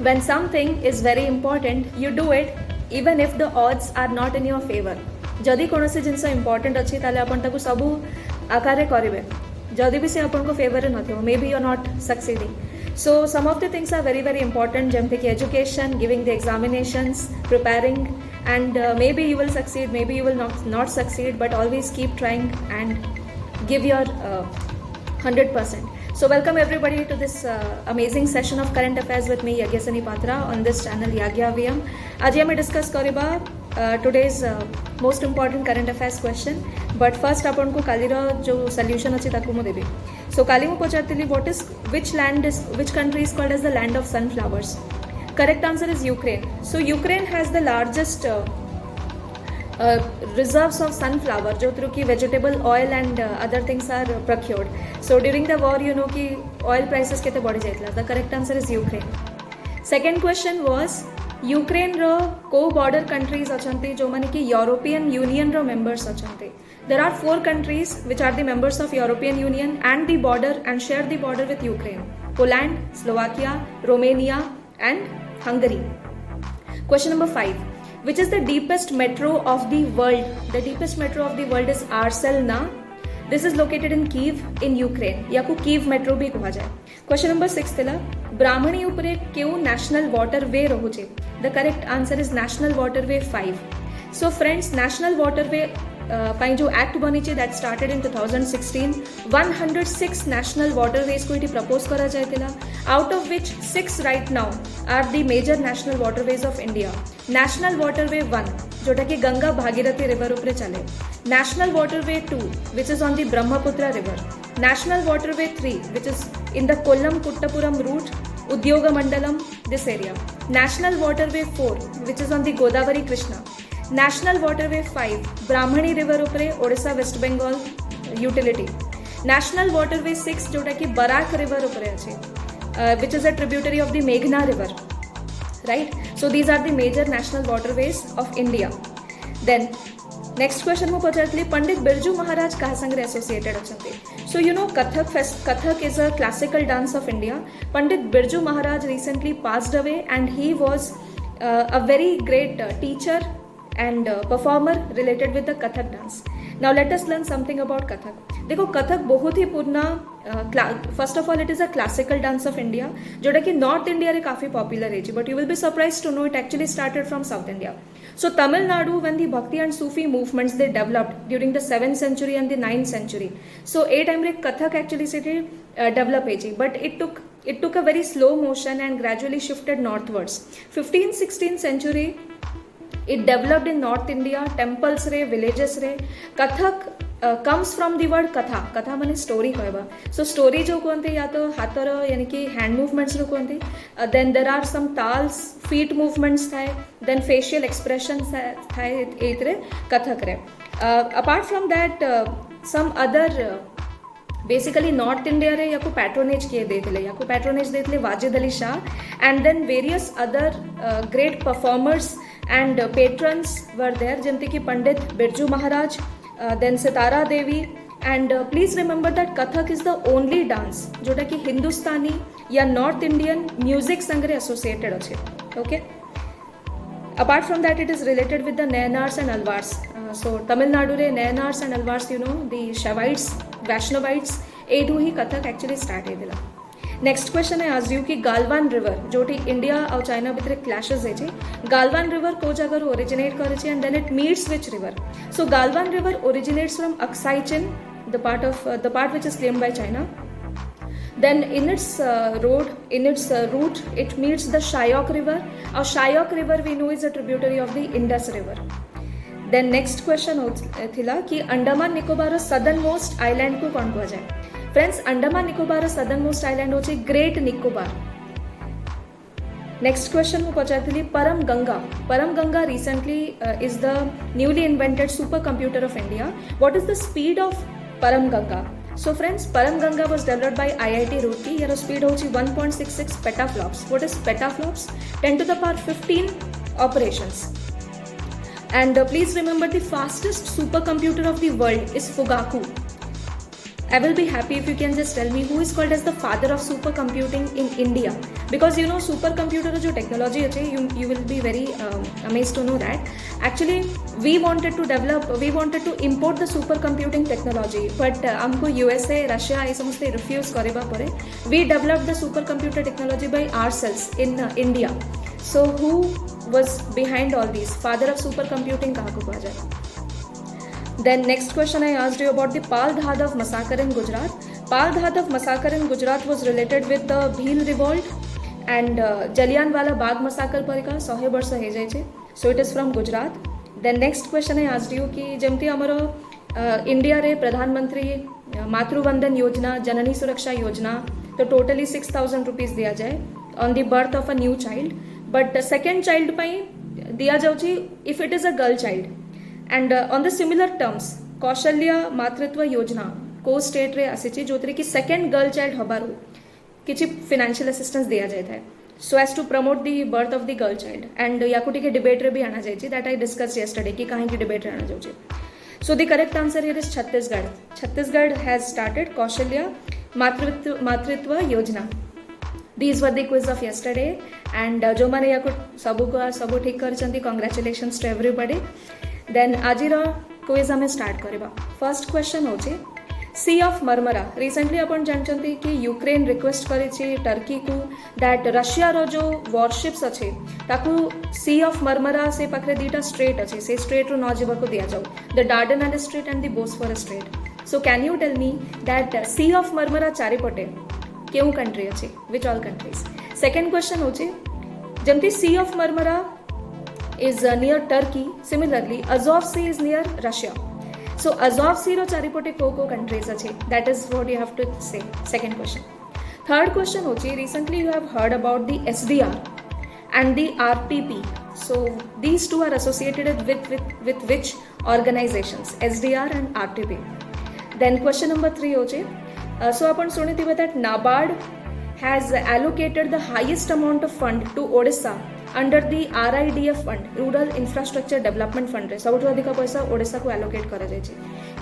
when something is very important, you do it even if the odds are not in your favor. जदि कौन जिनस important अच्छी ताले अपन ताको सब आकार करेंगे जदि भी से अपन को फेवर न may be you are not succeeding. So some of the things are very very important जमती कि education, giving the examinations, preparing, and maybe you will succeed, maybe you will not succeed, but always keep trying and give your 100%. So welcome everybody to this amazing session of current affairs with me Yagyasani Patra on this channel Yagya VM. आज हमें discuss करिबा today's most important current affairs question, but first अपन को कालीर जो solution अछि ताकू मु देबी. So काली मु पचारतिली which country is called as the land of sunflowers? Correct answer is Ukraine. So Ukraine has the largest reserves of sunflower, जो through की vegetable oil and other things are procured. So during the war, you know कि oil prices केते बढ़ी जाइतला. The correct answer is Ukraine. Second question was Ukraine रो को border countries अछंती जो माने कि European Union row members अछंती. There are 4 countries which are the members of European Union and the border and share the border with Ukraine: Poland, Slovakia, Romania, and Hungary. Question number 5. Which is the deepest metro of the world? The deepest metro of the world is Arselna. This is located in Kyiv in Ukraine. याकू Kyiv metro भी कहा जाए. Question number 6 थिला ब्राह्मणी उपरे केउ national waterway रहुचे? The correct answer is National Waterway 5. So friends, National Waterway ପାଇଁ जो act बनी that started in 2016. 106 national waterways को इटी प्रपोज करा जायतिला, out of which 6 right now are the major national waterways of India. National waterway 1 जोटा कि Ganga Bhagirathi river उपरे चले. National waterway 2 which is on the Brahmaputra river. National waterway 3 which is in the Kollam Kottapuram route, Udyogamandalam, this area. National waterway 4 which is on the Godavari Krishna. National waterway 5 Brahmani river उपरे Odisha West Bengal utility. National waterway 6 जोटा कि Barak river उपरे अच्छे, which is a tributary of the मेघना river, right. So these are the major national waterways of India. Then next question मु पचारती पंडित बिरजू महाराज क्या संगे एसोसिएटेड अच्छे? So you know Kathak is a classical dance of India. Pandit Birju Maharaj recently passed away and he was a very great teacher and performer related with the Kathak dance. Now let us learn something about Kathak. देखो कथक बहुत ही पुराना, first of all it is a classical dance of India जोटा कि north India रे काफी popular है, but you will be surprise to know it actually started from south India. So Tamil Nadu, when the Bhakti and Sufi movements they developed during the 7th century and the 9th century. So a time रे Kathak actually develop है, but it took a very slow motion and gradually shifted northwards. 15th 16th century it developed in North India, temples रे, villages रे. Kathak comes from the word katha. Katha माने story होएबा. So story जो कहते या तो हाथर यानी कि hand movements जो कहते. Then there are some tals, feet movements थाए. Then facial expressions थाए इतरे Kathak रे. Apart from that, some other basically north India रे या को पैट्रोनेज किए देते या को पैट्रोनेज देते Wajid Ali Shah and then various other great performers and patrons were there जमती कि Pandit Birju Maharaj, then Sitara Devi. And please remember that Kathak is the only dance जोटा कि हिंदुस्तानी या नॉर्थ इंडियन म्यूजिक संगे एसोसिएटेड अच्छे. Okay, apart from that it is related with the Nayanars and Alvars. So Tamil Nadu रे Nayanars and Alvars, you know the Shaivites, Vaishnavites, एटू ही कथक एक्चुअली स्टार्ट है. नेक्स्ट क्वेश्चन है आज यू कि गालवान रिवर जोटी इंडिया और चाइना भितर क्लैशेस है. गालवान रिवर को जगह ओरिजिनेट करे and then it meets which river? So Galwan river originates from Aksai Chin, the part which is claimed by China. Then in its route it meets the Shyok river. Our Shyok river we know is a tributary of the Indus river. Then next question थिला कि Andaman Nicobar southern most island को कौन कहा जाए? Friends, Andaman Nicobar southern most island होची great Nicobar. Next question मु पचारती परम Ganga recently is the newly invented super computer of India. What is the speed of परम Ganga? So friends, Param Ganga was developed by IIT Roorkee. Here speed होची 1.66 petaflops. What is petaflops? 10 to the power 15 operations. And please remember the fastest supercomputer of the world is Fugaku. I will be happy if you can just tell me who is called as the father of supercomputing in India, because you know supercomputer जो technology है, you will be very amazed to know that actually we wanted to import the supercomputing technology, but हमको USA, Russia ये समझते refuse करेबा पड़े. We developed the supercomputer technology by ourselves in India. So who was behind all these? Father of supercomputing कहाँ को कहा जाए? Then next question I asked you about the Pal Dhadav massacre in Gujarat. Pal Dhadav massacre in Gujarat was related with the Bhil revolt and Jallianwala Bagh massacre परिका 100 वर्ष हे जाय छे. So it is from Gujarat. Then next question I asked you कि जेमती अमरो India रे प्रधानमंत्री मातृवंदन योजना, जननी सुरक्षा योजना, तो टोटली 6,000 रुपीज दिया जाए on the birth of a new child, but second child पाई दिया जाउची if it is a girl child. And on the similar terms Kaushalya Matritva योजना को स्टेट रे आसीची जोतरे कि सेकेंड गर्ल चाइल्ड हबारू किछि फाइनेंशियल असिस्टेंस दिया जाय था so as to promote the birth of the girl child. And याकुटी के डिबेट रे भी आना जायछि दैट आई डिस्कस यस्टरडे कि काहे की डिबेट रे आना जाउछि. So the correct answer here is Chhattisgarh. Chhattisgarh has started Kaushalya Matritva Yojana. These were the quiz of yesterday, and जो माने या सबू ठीक कर congratulations to everybody. Then आजिरा quiz हमें start करेबा. First question होचे सी ऑफ मर्मरा. रिसेंटली अपन जानते कि यूक्रेन रिक्वेस्ट करी टर्की को दैट रशिया रो जो वॉरशिप्स अच्छे ताकू सी ऑफ मर्मरा से पाखे दीटा स्ट्रेट अच्छे से स्ट्रेट रू न जीवा दिया जाऊ the Dardanelles strait and the Bosphorus strait. So can you tell me that Sea of Marmara चारिपटे केउ कंट्री अच्छे which all countries. Second question होचे जमती Sea of Marmara is near Turkey, similarly Azov Sea is near Russia. So Azov Sea ro charipote को countries अच्छे. That is what you have to say. Second question. Third question होची recently you have heard about the SDR and the RTP. So these two are associated with which organizations? SDR and RTP. Then question number 3 होचे. So अपन सुनी थी that NABARD has allocated the highest amount of fund to Odisha under the RIDF fund, Rural Infrastructure Development Fund रे सबुठ अधिक पैसा ओडिशा को allocate करा जायछि.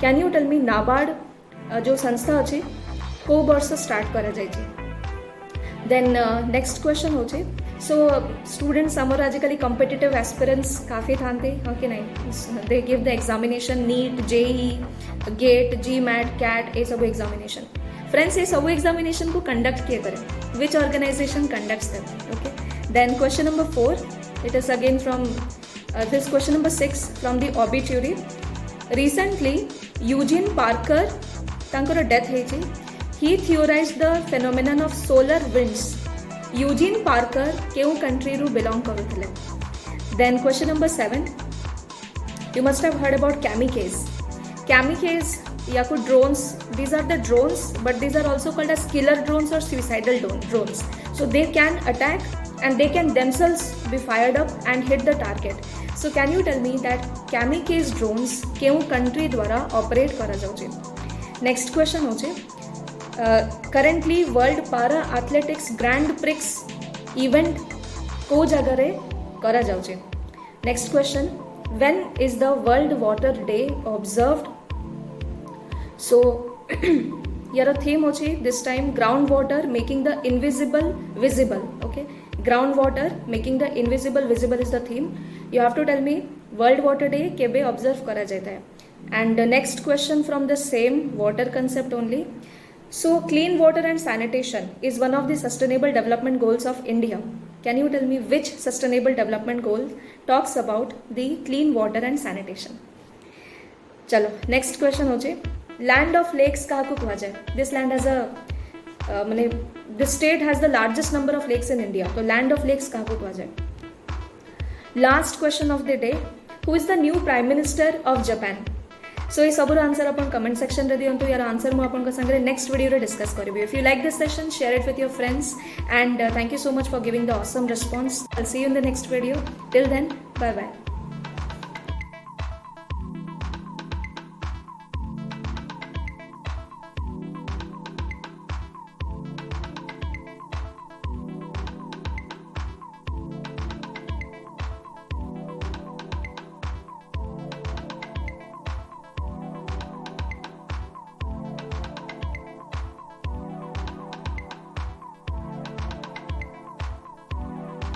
Can you tell me NABARD जो संस्था अछि को वर्ष स्टार्ट करा जायछि. देन नेक्स्ट क्वेश्चन होछि सो स्टूडेंट्स हमर आजिकली कॉम्पिटिटिव एस्पिरेंट्स काफी थांते हां कि नहीं. They give the examination NEET, JEE, GATE, GMAT, CAT, ए सब एग्जामिनेशन. फ्रेंड्स ये सब एग्जामिनेशन को कंडक्ट किए करें which organisation conducts them. Okay. Then question number 4, it is again from this question number 6 from the obituary. Recently, Eugene Parker, tankara death heichi. He theorized the phenomenon of solar winds. Eugene Parker केउ country रू belong करुथिले. Then question number 7, you must have heard about kamikaze. Kamikaze या को drones. These are the drones, but these are also called as killer drones or suicidal drones. So they can attack and they can themselves be fired up and hit the target. So can you tell me that kamikaze drones केउ country द्वारा operate करा जाउचे. Next question होचे currently world para athletics grand prix event को जगह रे करा जाउचे. Next question, when is the world water day observed? So यार theme होचे this time groundwater making the invisible visible. Okay, groundwater making the invisible visible is the theme. You have to tell me world water day केबे observe करा जाता है. And the next question from the same water concept only. So clean water and sanitation is one of the sustainable development goals of India. Can you tell me which sustainable development goal talks about the clean water and sanitation? चलो next question होचे land of lakes कहाँ को कहा जाए. This land has a माने this state has the largest number of lakes in India. तो land of lakes कहाँ को कहा जाए. Last question of the day, who is the new prime minister of Japan? So ये सबूर answer अपन comment section रे दियंतु. यार answer मु अपन का संगे नेक्स्ट वीडियो रे discuss करिबे. If you like this session, share it with your friends and thank you so much for giving the awesome response. I'll see you in the next video. Till then, bye bye.